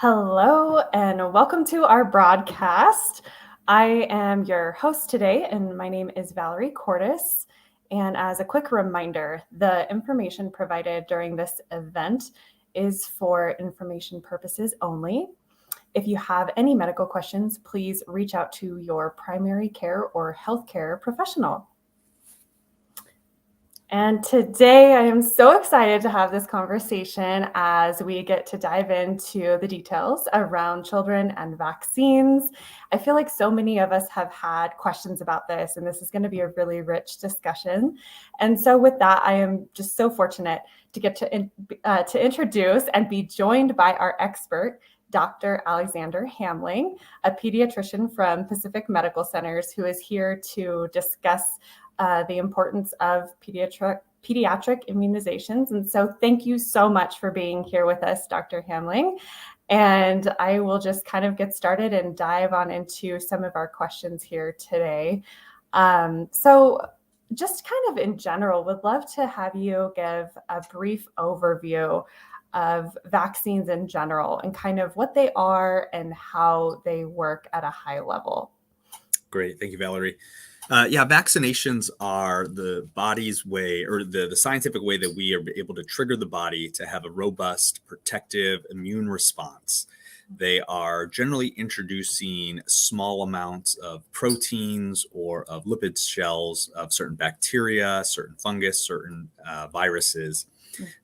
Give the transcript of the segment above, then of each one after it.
Hello and welcome to our broadcast. I am your host today, and my name is Valerie Cordes. And as a quick reminder, the information provided during this event is for information purposes only. If you have any medical questions, please reach out to your primary care or healthcare professional. And today I am so excited to have this conversation as we get to dive into the details around children and vaccines. I feel like so many of us have had questions about this, and this is going to be a really rich discussion. And so with that, I am just so fortunate to get to introduce and be joined by our expert, Dr. Alexander Hamling, a pediatrician from Pacific Medical Centers, who is here to discuss the importance of pediatric immunizations. And so thank you so much for being here with us, Dr. Hamling. And I will just kind of get started and dive on into some of our questions here today. So just kind of in general, would love to have you give a brief overview of vaccines in general and kind of what they are and how they work at a high level. Great. Thank you, Valerie. Vaccinations are the body's way, or the scientific way that we are able to trigger the body to have a robust, protective immune response. They are generally introducing small amounts of proteins or of lipid shells of certain bacteria, certain fungus, certain viruses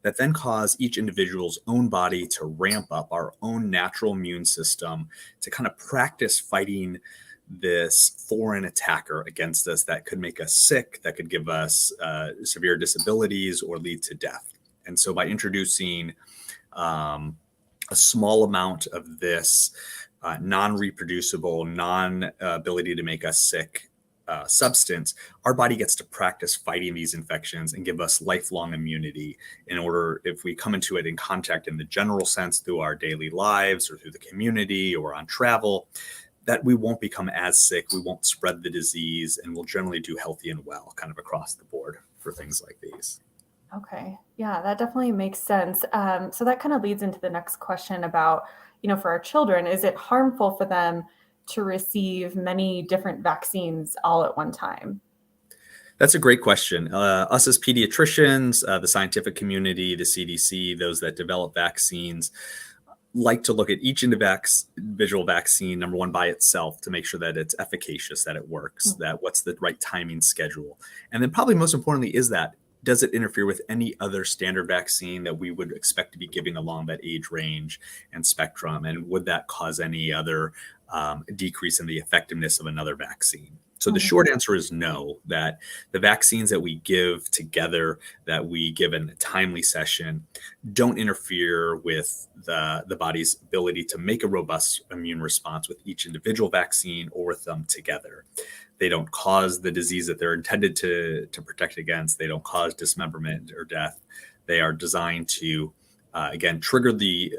that then cause each individual's own body to ramp up our own natural immune system to kind of practice fighting this foreign attacker against us that could make us sick, that could give us severe disabilities or lead to death. And so by introducing a small amount of this non-reproducible, non-ability to make us sick substance, our body gets to practice fighting these infections and give us lifelong immunity in order, if we come into it in contact in the general sense through our daily lives or through the community or on travel, that we won't become as sick, we won't spread the disease, and we'll generally do healthy and well kind of across the board for things like these. Okay. Yeah, that definitely makes sense. So that kind of leads into the next question about, for our children, is it harmful for them to receive many different vaccines all at one time? That's a great question. Us as pediatricians, the scientific community, the CDC, those that develop vaccines, like to look at each individual vaccine, number one, by itself to make sure that it's efficacious, that it works, that what's the right timing schedule. And then probably most importantly is that, does it interfere with any other standard vaccine that we would expect to be giving along that age range and spectrum? And would that cause any other decrease in the effectiveness of another vaccine? So the short answer is no, that the vaccines that we give together, that we give in a timely session, don't interfere with the body's ability to make a robust immune response with each individual vaccine or with them together. They don't cause the disease that they're intended to protect against. They don't cause dismemberment or death. They are designed to, again, trigger the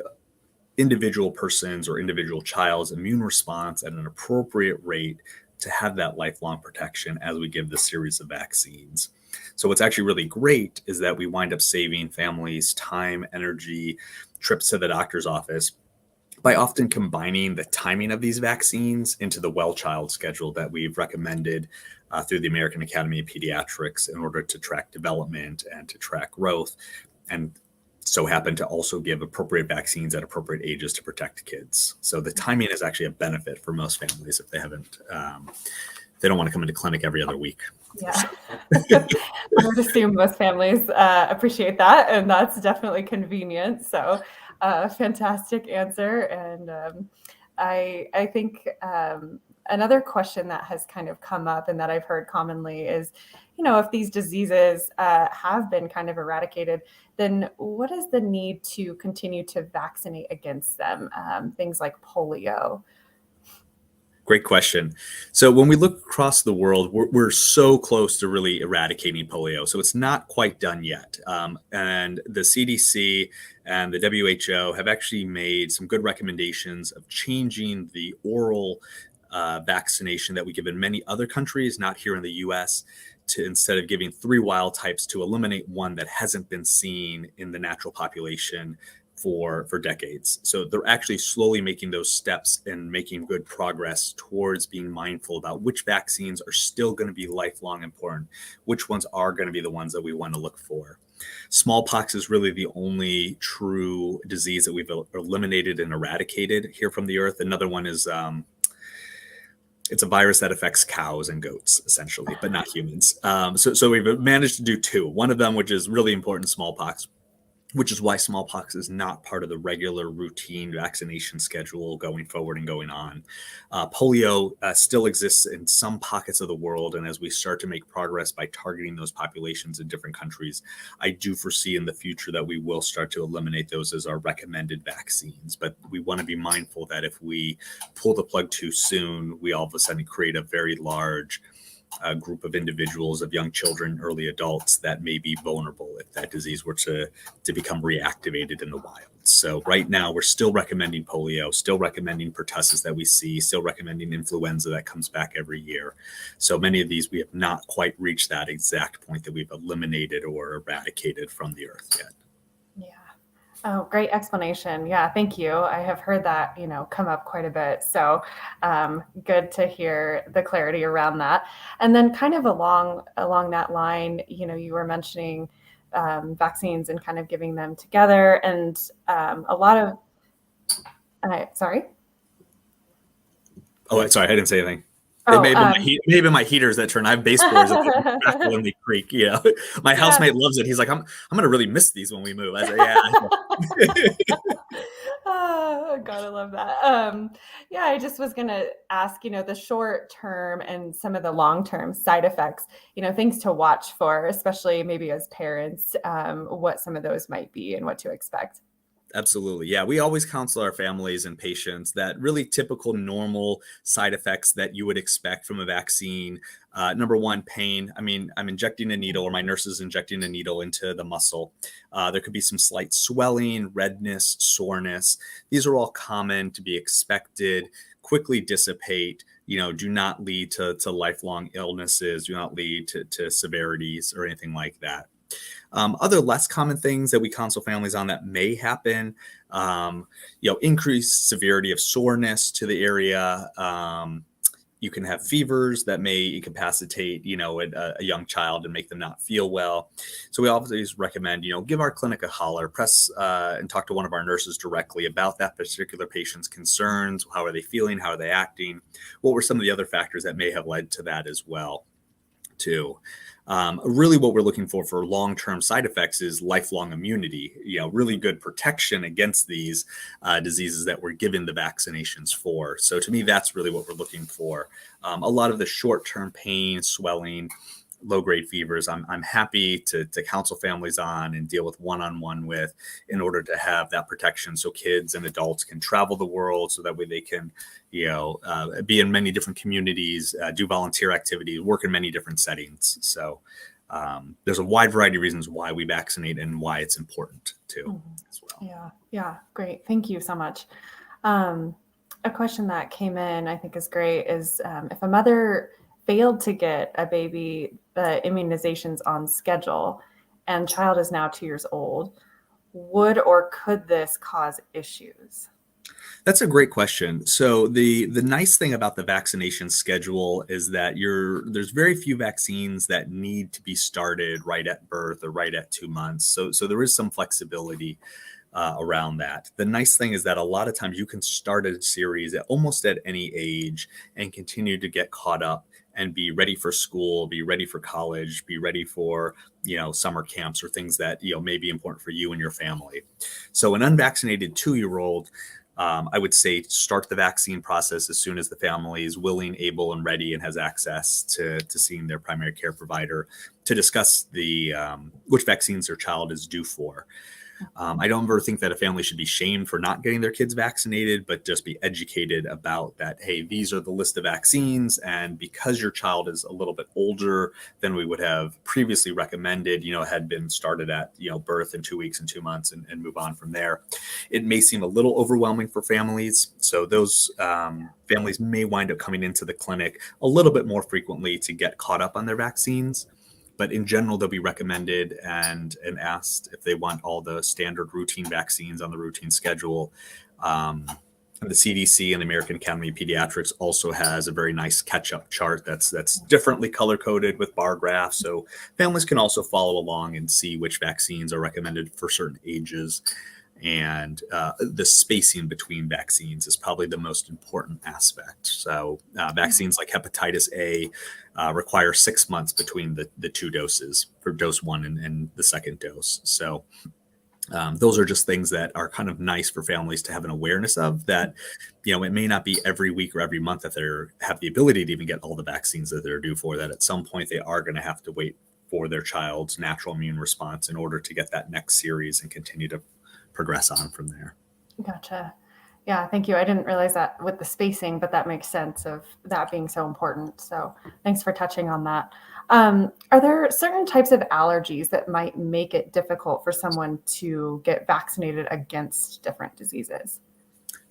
individual person's or individual child's immune response at an appropriate rate to have that lifelong protection as we give this series of vaccines. So what's actually really great is that we wind up saving families time, energy, trips to the doctor's office by often combining the timing of these vaccines into the well child schedule that we've recommended through the American Academy of Pediatrics in order to track development and to track growth, and so happen to also give appropriate vaccines at appropriate ages to protect kids. So the timing is actually a benefit for most families if they haven't, they don't want to come into clinic every other week. Yeah, I would assume most families appreciate that, and that's definitely convenient. So fantastic answer. And I think another question that has kind of come up and that I've heard commonly is, if these diseases have been kind of eradicated, then what is the need to continue to vaccinate against them? Things like polio. Great question. So when we look across the world, we're so close to really eradicating polio. So it's not quite done yet. And the CDC and the WHO have actually made some good recommendations of changing the oral vaccination that we give in many other countries, not here in the US, to instead of giving 3 wild types to eliminate one that hasn't been seen in the natural population for decades. So they're actually slowly making those steps and making good progress towards being mindful about which vaccines are still going to be lifelong important, which ones are going to be the ones that we want to look for. Smallpox is really the only true disease that we've eliminated and eradicated here from the earth. Another one is it's a virus that affects cows and goats, essentially, but not humans. So we've managed to do two. One of them, which is really important, smallpox, which is why smallpox is not part of the regular routine vaccination schedule going forward and going on. Polio still exists in some pockets of the world, and as we start to make progress by targeting those populations in different countries, I do foresee in the future that we will start to eliminate those as our recommended vaccines. But we want to be mindful that if we pull the plug too soon, we all of a sudden create a very large group of individuals, of young children, early adults that may be vulnerable if that disease were to become reactivated in the wild. So right now, we're still recommending polio, still recommending pertussis that we see, still recommending influenza that comes back every year. So many of these, we have not quite reached that exact point that we've eliminated or eradicated from the earth yet. Yeah. Oh, great explanation. Yeah, thank you. I have heard that, come up quite a bit. So good to hear the clarity around that. And then kind of along that line, you were mentioning vaccines and kind of giving them together. And a lot of, sorry? Oh, sorry, I didn't say anything. Oh, it may have been my heaters that turn. I have baseboards that crackle when they creak. My housemate loves it. He's like, I'm going to really miss these when we move. I said, yeah. Oh, God, I love that. Yeah, I just was going to ask, the short term and some of the long term side effects, things to watch for, especially maybe as parents, what some of those might be and what to expect. Absolutely. Yeah. We always counsel our families and patients that really typical normal side effects that you would expect from a vaccine. Number one, pain. I mean, I'm injecting a needle, or my nurse is injecting a needle into the muscle. There could be some slight swelling, redness, soreness. These are all common, to be expected, quickly dissipate, do not lead to lifelong illnesses, do not lead to severities or anything like that. Other less common things that we counsel families on that may happen, increased severity of soreness to the area. You can have fevers that may incapacitate, a young child and make them not feel well. So we always recommend, give our clinic a holler, press and talk to one of our nurses directly about that particular patient's concerns. How are they feeling? How are they acting? What were some of the other factors that may have led to that as well, too? Really what we're looking for long-term side effects is lifelong immunity, really good protection against these diseases that we're given the vaccinations for. So to me, that's really what we're looking for. A lot of the short-term pain, swelling, low-grade fevers, I'm happy to counsel families on and deal with one-on-one with in order to have that protection so kids and adults can travel the world, so that way they can be in many different communities, do volunteer activities, work in many different settings. So there's a wide variety of reasons why we vaccinate and why it's important too, as well. Yeah, great. Thank you so much. A question that came in, I think is great, is if a mother failed to get a baby immunizations on schedule and child is now 2 years old, would or could this cause issues? That's a great question. So the nice thing about the vaccination schedule is that there's very few vaccines that need to be started right at birth or right at 2 months. So there is some flexibility around that. The nice thing is that a lot of times you can start a series almost at any age and continue to get caught up and be ready for school, be ready for college, be ready for, summer camps or things that, may be important for you and your family. So an unvaccinated 2-year-old, I would say start the vaccine process as soon as the family is willing, able, and ready and has access to seeing their primary care provider to discuss which vaccines their child is due for. I don't ever think that a family should be shamed for not getting their kids vaccinated, but just be educated about that. Hey, these are the list of vaccines. And because your child is a little bit older than we would have previously recommended, had been started at, birth in 2 weeks and 2 months and move on from there. It may seem a little overwhelming for families. So those families may wind up coming into the clinic a little bit more frequently to get caught up on their vaccines. But in general, they'll be recommended and asked if they want all the standard routine vaccines on the routine schedule. The CDC and the American Academy of Pediatrics also has a very nice catch-up chart that's differently color-coded with bar graphs, so families can also follow along and see which vaccines are recommended for certain ages. And the spacing between vaccines is probably the most important aspect. So vaccines like hepatitis A require 6 months between the two doses for dose one and the second dose. So those are just things that are kind of nice for families to have an awareness of, that, it may not be every week or every month that they have the ability to even get all the vaccines that they're due for, that at some point they are going to have to wait for their child's natural immune response in order to get that next series and continue to progress on from there. Gotcha. Yeah, thank you. I didn't realize that with the spacing, but that makes sense of that being so important. So thanks for touching on that. Are there certain types of allergies that might make it difficult for someone to get vaccinated against different diseases?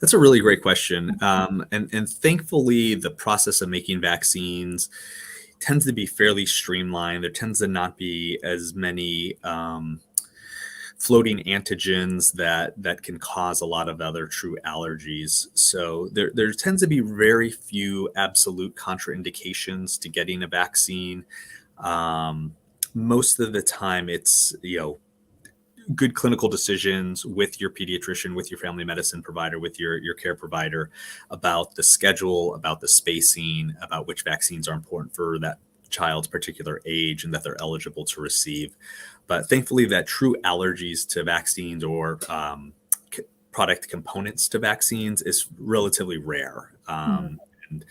That's a really great question. And thankfully, the process of making vaccines tends to be fairly streamlined. There tends to not be as many floating antigens that can cause a lot of other true allergies. So there tends to be very few absolute contraindications to getting a vaccine. Most of the time it's, good clinical decisions with your pediatrician, with your family medicine provider, with your care provider about the schedule, about the spacing, about which vaccines are important for that child's particular age and that they're eligible to receive. But thankfully, that true allergies to vaccines or product components to vaccines is relatively rare. And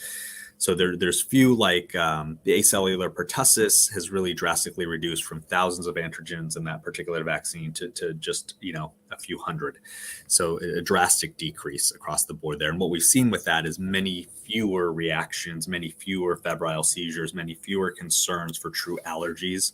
so there's few, like the acellular pertussis has really drastically reduced from thousands of antigens in that particular vaccine to just, a few hundred. So a drastic decrease across the board there. And what we've seen with that is many fewer reactions, many fewer febrile seizures, many fewer concerns for true allergies.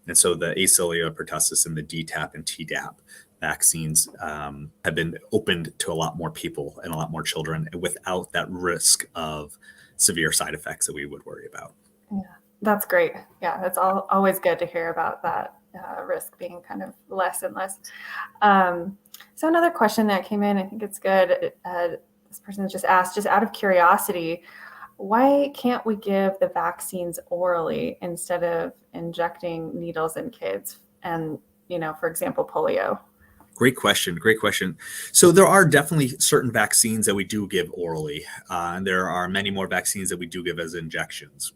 And so the acellular pertussis and the DTaP and Tdap vaccines have been opened to a lot more people and a lot more children without that risk of severe side effects that we would worry about. Yeah, that's great. Yeah, that's always good to hear about that risk being kind of less and less. So another question that came in, I think it's good. This person just asked, just out of curiosity, why can't we give the vaccines orally instead of injecting needles in kids? And, for example, polio. Great question. So there are definitely certain vaccines that we do give orally, and there are many more vaccines that we do give as injections.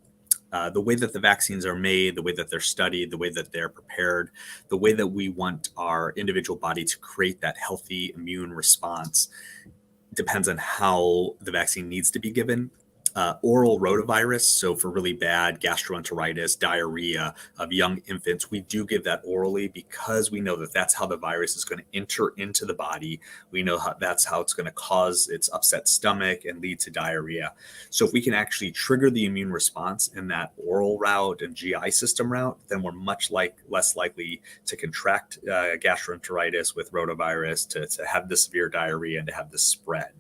The way that the vaccines are made, the way that they're studied, the way that they're prepared, the way that we want our individual body to create that healthy immune response depends on how the vaccine needs to be given. Oral rotavirus, so for really bad gastroenteritis, diarrhea of young infants, we do give that orally because we know that that's how the virus is going to enter into the body. We know that's how it's going to cause its upset stomach and lead to diarrhea. So if we can actually trigger the immune response in that oral route and GI system route, then we're much less likely to contract gastroenteritis with rotavirus, to have the severe diarrhea and to have the spread.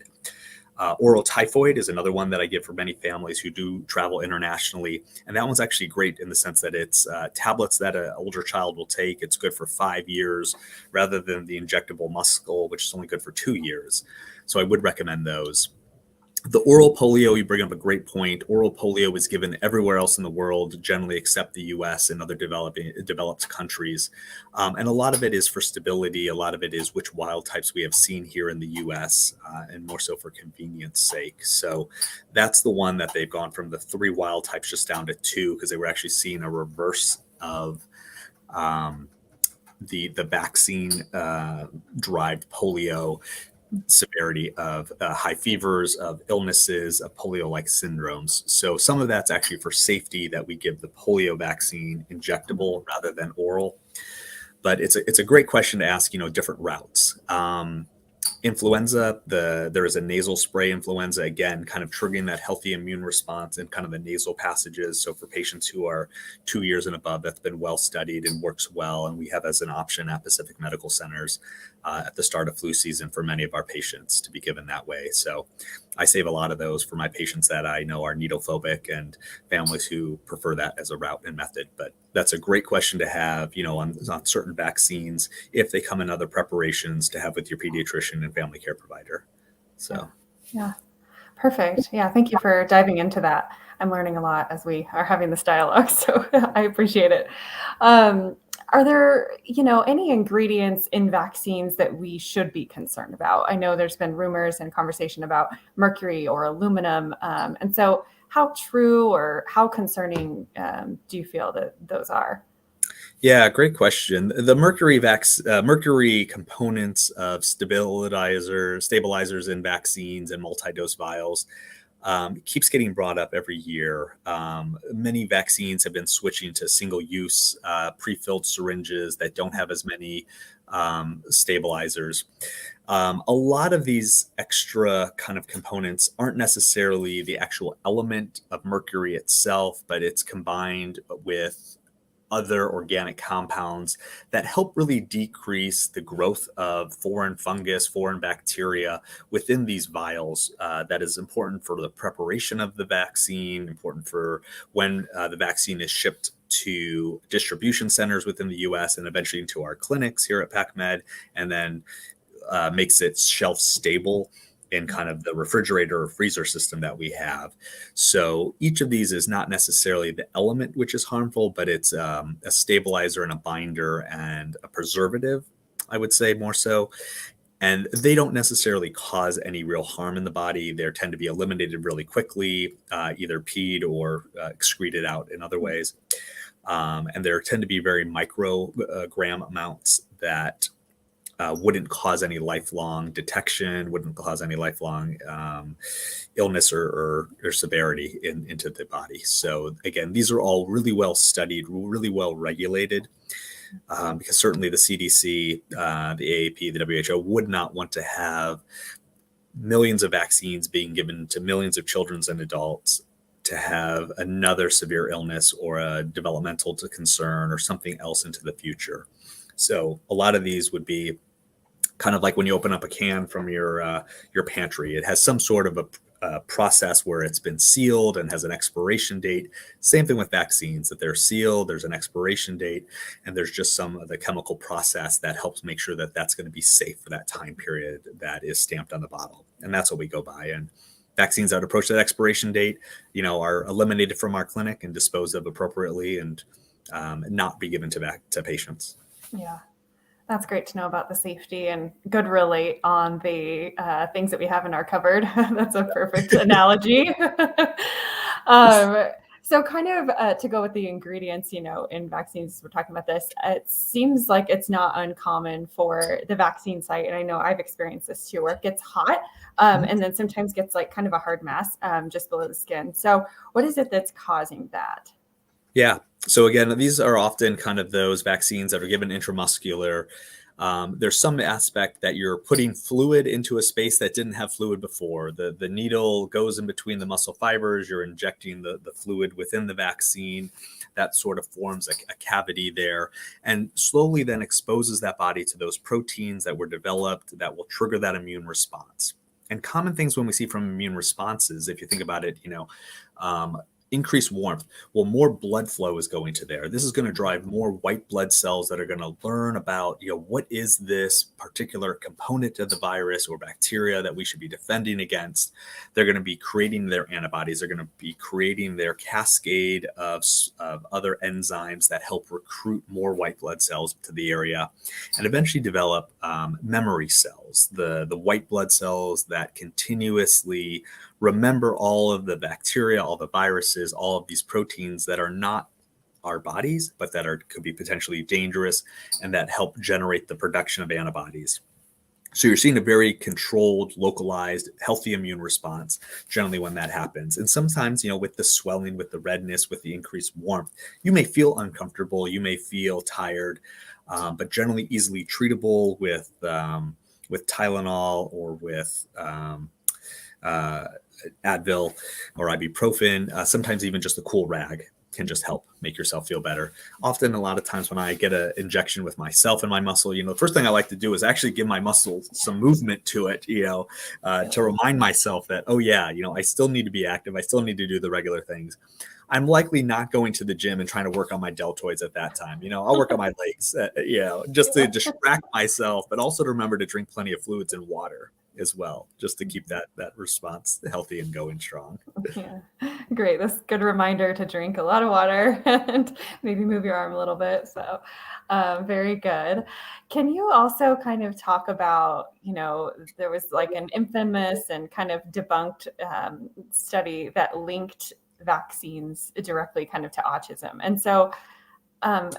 Oral typhoid is another one that I give for many families who do travel internationally. And that one's actually great in the sense that it's tablets that an older child will take. It's good for 5 years rather than the injectable muscle, which is only good for 2 years. So I would recommend those. The oral polio, you bring up a great point. Oral polio is given everywhere else in the world, generally except the US and other developed countries. And a lot of it is for stability. A lot of it is which wild types we have seen here in the US, and more so for convenience sake. So that's the one that they've gone from the 3 wild types just down to 2, because they were actually seeing a reverse of the vaccine derived polio severity of high fevers, of illnesses, of polio-like syndromes. So some of that's actually for safety, that we give the polio vaccine injectable rather than oral. But it's a great question to ask, different routes. Influenza, there is a nasal spray influenza, again, kind of triggering that healthy immune response in kind of the nasal passages. So for patients who are 2 years and above, that's been well studied and works well. And we have as an option at Pacific Medical Centers at the start of flu season for many of our patients to be given that way. So I save a lot of those for my patients that I know are needle phobic and families who prefer that as a route and method. But that's a great question to have, on certain vaccines, if they come in other preparations, to have with your pediatrician and family care provider. Yeah. So. Yeah. Perfect. Yeah. Thank you for diving into that. I'm learning a lot as we are having this dialogue, so I appreciate it. Are there, any ingredients in vaccines that we should be concerned about? I know there's been rumors and conversation about mercury or aluminum. And so how true or how concerning do you feel that those are? Yeah, great question. The mercury components of stabilizers in vaccines and multi-dose vials keeps getting brought up every year. Many vaccines have been switching to single-use pre-filled syringes that don't have as many stabilizers. A lot of these extra kind of components aren't necessarily the actual element of mercury itself, but it's combined with other organic compounds that help really decrease the growth of foreign fungus, foreign bacteria within these vials. That is important for the preparation of the vaccine, important for when the vaccine is shipped to distribution centers within the US and eventually into our clinics here at PacMed, and then makes it shelf stable in kind of the refrigerator or freezer system that we have. So each of these is not necessarily the element which is harmful, but it's a stabilizer and a binder and a preservative, I would say more so. And they don't necessarily cause any real harm in the body. They tend to be eliminated really quickly, either peed or excreted out in other ways. And there tend to be very microgram amounts that wouldn't cause any lifelong detection, wouldn't cause any lifelong illness or severity into the body. So again, these are all really well studied, really well regulated, because certainly the CDC, the AAP, the WHO would not want to have millions of vaccines being given to millions of children and adults to have another severe illness or a developmental concern or something else into the future. So a lot of these would be kind of like when you open up a can from your pantry. It has some sort of a process where it's been sealed and has an expiration date. Same thing with vaccines, that they're sealed, there's an expiration date, and there's just some of the chemical process that helps make sure that that's going to be safe for that time period that is stamped on the bottle. And that's what we go by. And vaccines that approach that expiration date, are eliminated from our clinic and disposed of appropriately and not be given to patients. Yeah. That's great to know about the safety and good relate on the things that we have in our cupboard. That's a perfect analogy. um, so kind of to go with the ingredients, in vaccines, we're talking about this, it seems like it's not uncommon for the vaccine site. And I know I've experienced this too, where it gets hot and then sometimes gets like kind of a hard mess just below the skin. So what is it that's causing that? Yeah. So again, these are often kind of those vaccines that are given intramuscular. There's some aspect that you're putting fluid into a space that didn't have fluid before. The needle goes in between the muscle fibers. You're injecting the fluid within the vaccine. That sort of forms a cavity there and slowly then exposes that body to those proteins that were developed that will trigger that immune response. And common things when we see from immune responses, if you think about it, increased warmth. Well, more blood flow is going to there. This is going to drive more white blood cells that are going to learn about, what is this particular component of the virus or bacteria that we should be defending against. They're going to be creating their antibodies. They're going to be creating their cascade of other enzymes that help recruit more white blood cells to the area and eventually develop memory cells, the white blood cells that continuously remember all of the bacteria, all the viruses, all of these proteins that are not our bodies, but that could be potentially dangerous and that help generate the production of antibodies. So you're seeing a very controlled, localized, healthy immune response generally when that happens. And sometimes, with the swelling, with the redness, with the increased warmth, you may feel uncomfortable, you may feel tired, but generally easily treatable with Tylenol or with Advil or ibuprofen. Sometimes even just a cool rag can just help make yourself feel better. Often, a lot of times when I get an injection with myself in my muscle, the first thing I like to do is actually give my muscle some movement to it, to remind myself that, oh yeah, I still need to be active. I still need to do the regular things. I'm likely not going to the gym and trying to work on my deltoids at that time. I'll work on my legs, just to distract myself, but also to remember to drink plenty of fluids and water as well, just to keep that response healthy and going strong. Yeah, great. That's a good reminder to drink a lot of water and maybe move your arm a little bit. So, very good. Can you also kind of talk about, there was like an infamous and kind of debunked study that linked vaccines directly kind of to autism. And so, um,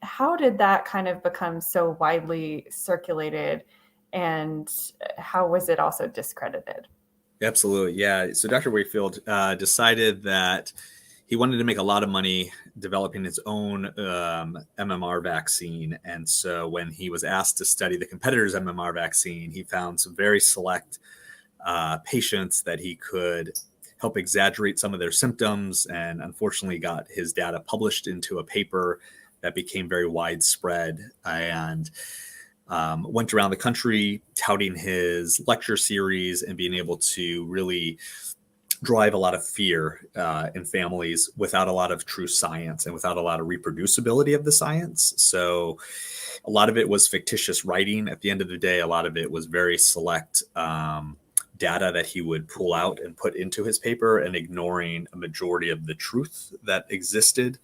how did that kind of become so widely circulated, and how was it also discredited? Absolutely. Yeah. So Dr. Wakefield decided that he wanted to make a lot of money developing his own MMR vaccine. And so when he was asked to study the competitor's MMR vaccine, he found some very select patients that he could help exaggerate some of their symptoms, and unfortunately got his data published into a paper that became very widespread, and went around the country touting his lecture series and being able to really drive a lot of fear in families without a lot of true science and without a lot of reproducibility of the science. So a lot of it was fictitious writing. At the end of the day, a lot of it was very select data that he would pull out and put into his paper, and ignoring a majority of the truth that existed.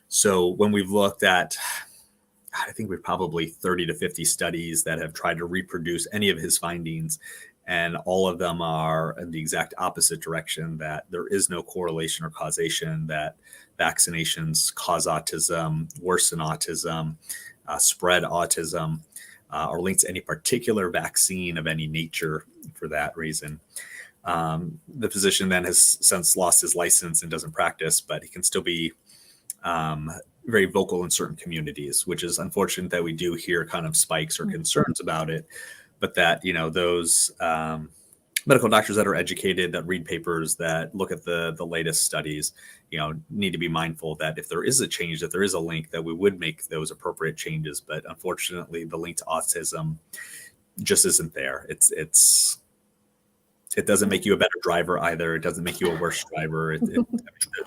So when we've looked at, I think we've probably 30 to 50 studies that have tried to reproduce any of his findings, and all of them are in the exact opposite direction, that there is no correlation or causation, that vaccinations cause autism, worsen autism, spread autism, or linked to any particular vaccine of any nature for that reason. The physician then has since lost his license and doesn't practice, but he can still be very vocal in certain communities, which is unfortunate that we do hear kind of spikes or concerns about it, but that, those medical doctors that are educated, that read papers, that look at the latest studies, need to be mindful that if there is a change, that there is a link, that we would make those appropriate changes. But unfortunately, the link to autism just isn't there. It doesn't make you a better driver either. It doesn't make you a worse driver.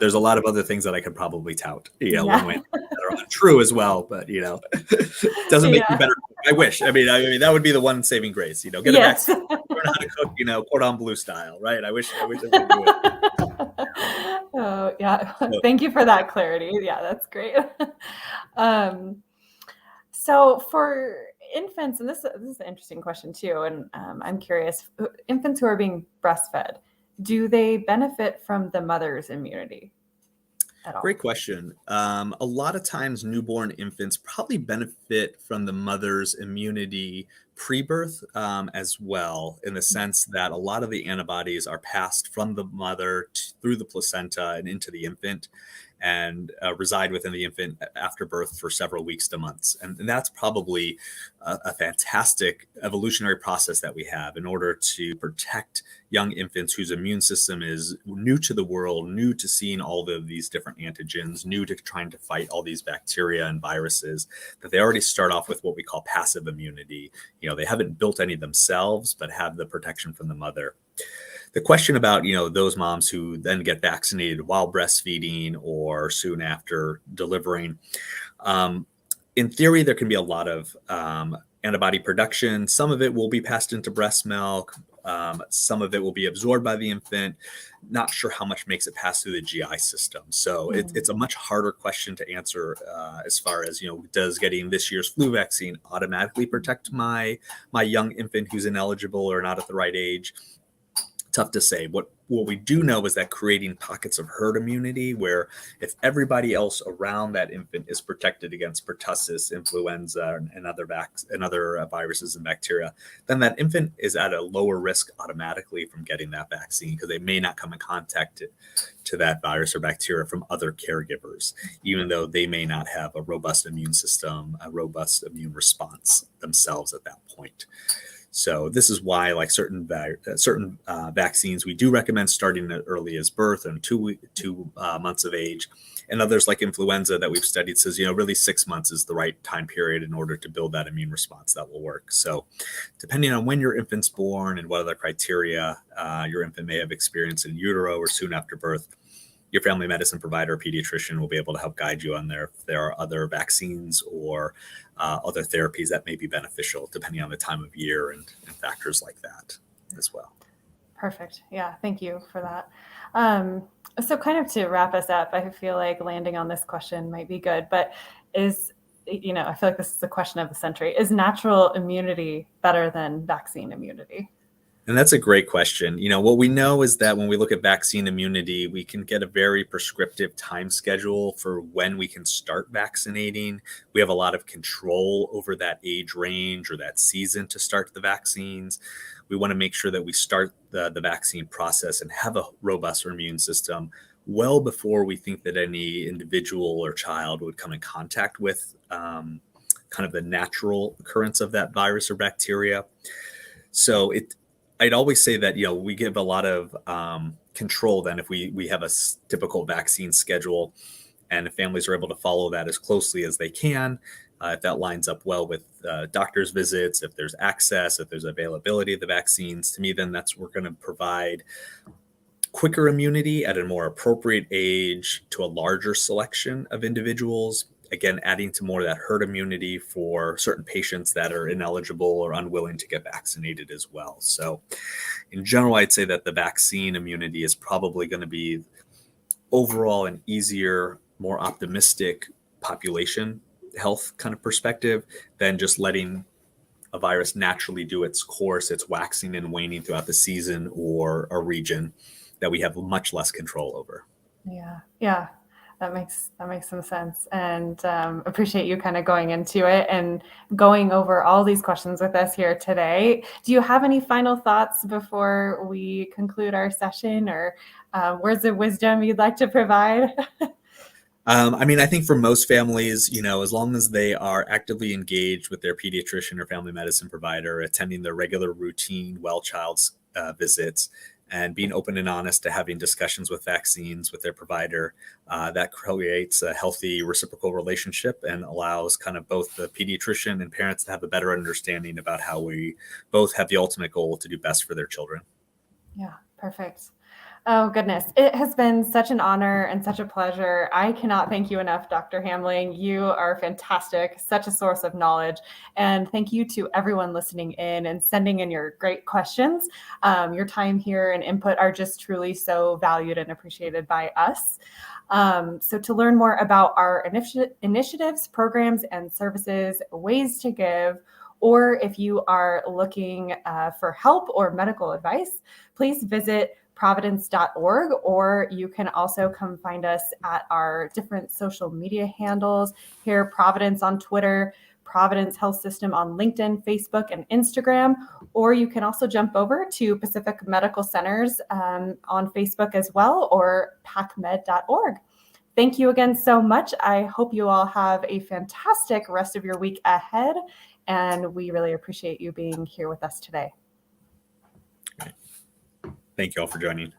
There's a lot of other things that I could probably tout, one way that are untrue as well, but it doesn't make you better. I wish. I mean, that would be the one saving grace. Get a vaccine, learn how to cook, cordon bleu style, right? I wish I could do it. Oh, yeah. Thank you for that clarity. Yeah, that's great. So for infants, and this is an interesting question too, and I'm curious, infants who are being breastfed, do they benefit from the mother's immunity at all? Great question. A lot of times newborn infants probably benefit from the mother's immunity pre-birth as well, in the sense that a lot of the antibodies are passed from the mother through the placenta and into the infant, and reside within the infant after birth for several weeks to months. And that's probably a fantastic evolutionary process that we have in order to protect young infants whose immune system is new to the world, new to seeing all of these different antigens, new to trying to fight all these bacteria and viruses, that they already start off with what we call passive immunity. They haven't built any themselves, but have the protection from the mother. The question about, those moms who then get vaccinated while breastfeeding or soon after delivering, in theory, there can be a lot of antibody production. Some of it will be passed into breast milk. Some of it will be absorbed by the infant. Not sure how much makes it pass through the GI system. So it's a much harder question to answer as far as, does getting this year's flu vaccine automatically protect my young infant who's ineligible or not at the right age? Tough to say. What we do know is that creating pockets of herd immunity, where if everybody else around that infant is protected against pertussis, influenza, and other viruses and bacteria, then that infant is at a lower risk automatically from getting that vaccine, because they may not come in contact to that virus or bacteria from other caregivers, even though they may not have a robust immune system, a robust immune response themselves at that point. So this is why, like certain vaccines, we do recommend starting as early as birth and 2 months of age, and others like influenza that we've studied says, really 6 months is the right time period in order to build that immune response that will work. So depending on when your infant's born and what other criteria your infant may have experienced in utero or soon after birth, your family medicine provider or pediatrician will be able to help guide you on if there are other vaccines or other therapies that may be beneficial depending on the time of year and factors like that as well. Perfect. Yeah, thank you for that. So kind of to wrap us up, I feel like landing on this question might be good, but I feel like this is the question of the century. Is natural immunity better than vaccine immunity? And that's a great question. What we know is that when we look at vaccine immunity, we can get a very prescriptive time schedule for when we can start vaccinating. We have a lot of control over that age range or that season to start the vaccines. We want to make sure that we start the vaccine process and have a robust immune system well before we think that any individual or child would come in contact with kind of the natural occurrence of that virus or bacteria. So I'd always say that, we give a lot of control then if we have a typical vaccine schedule and if families are able to follow that as closely as they can, if that lines up well with doctor's visits, if there's access, if there's availability of the vaccines, to me, then we're going to provide quicker immunity at a more appropriate age to a larger selection of individuals. Again, adding to more of that herd immunity for certain patients that are ineligible or unwilling to get vaccinated as well. So in general, I'd say that the vaccine immunity is probably going to be overall an easier, more optimistic population health kind of perspective than just letting a virus naturally do its course, its waxing and waning throughout the season or a region that we have much less control over. Yeah. That makes some sense, and appreciate you kind of going into it and going over all these questions with us here today. Do you have any final thoughts before we conclude our session, or words of wisdom you'd like to provide? I think for most families, as long as they are actively engaged with their pediatrician or family medicine provider, attending their regular routine well child's visits, and being open and honest to having discussions with vaccines with their provider, that creates a healthy reciprocal relationship and allows kind of both the pediatrician and parents to have a better understanding about how we both have the ultimate goal to do best for their children. Yeah, perfect. Oh, goodness. It has been such an honor and such a pleasure. I cannot thank you enough, Dr. Hamling. You are fantastic, such a source of knowledge. And thank you to everyone listening in and sending in your great questions. Your time here and input are just truly so valued and appreciated by us. So to learn more about our initiatives, programs, and services, ways to give, or if you are looking for help or medical advice, please visit providence.org, or you can also come find us at our different social media handles here, Providence on Twitter, Providence Health System on LinkedIn, Facebook, and Instagram, or you can also jump over to Pacific Medical Centers on Facebook as well, or pacmed.org. Thank you again so much. I hope you all have a fantastic rest of your week ahead, and we really appreciate you being here with us today. Thank you all for joining.